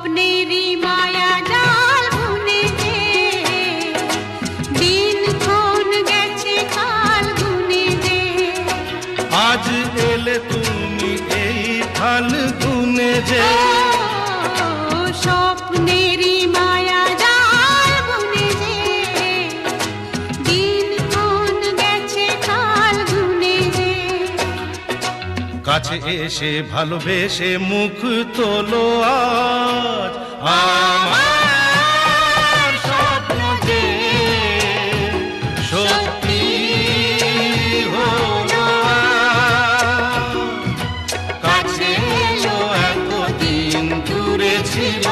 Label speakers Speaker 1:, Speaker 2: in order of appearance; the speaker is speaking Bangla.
Speaker 1: স্বপ্নেরই মায়া জাল বুনে যে দিনক্ষণ গেছে কাল গুনে যে
Speaker 2: আজ এলে তুমি এই ফাল্গুনে যে
Speaker 1: স্বপ্নেরই মায়া জাল বুনে যে দিনক্ষণ গেছে কাল গুনে যে
Speaker 2: কাছে এসে ভালোবেসে মুখ তোলো আজ আমার স্বপ্ন যে সত্যি হলো আজ। কাছে এলো এতদিন দূরে ছিল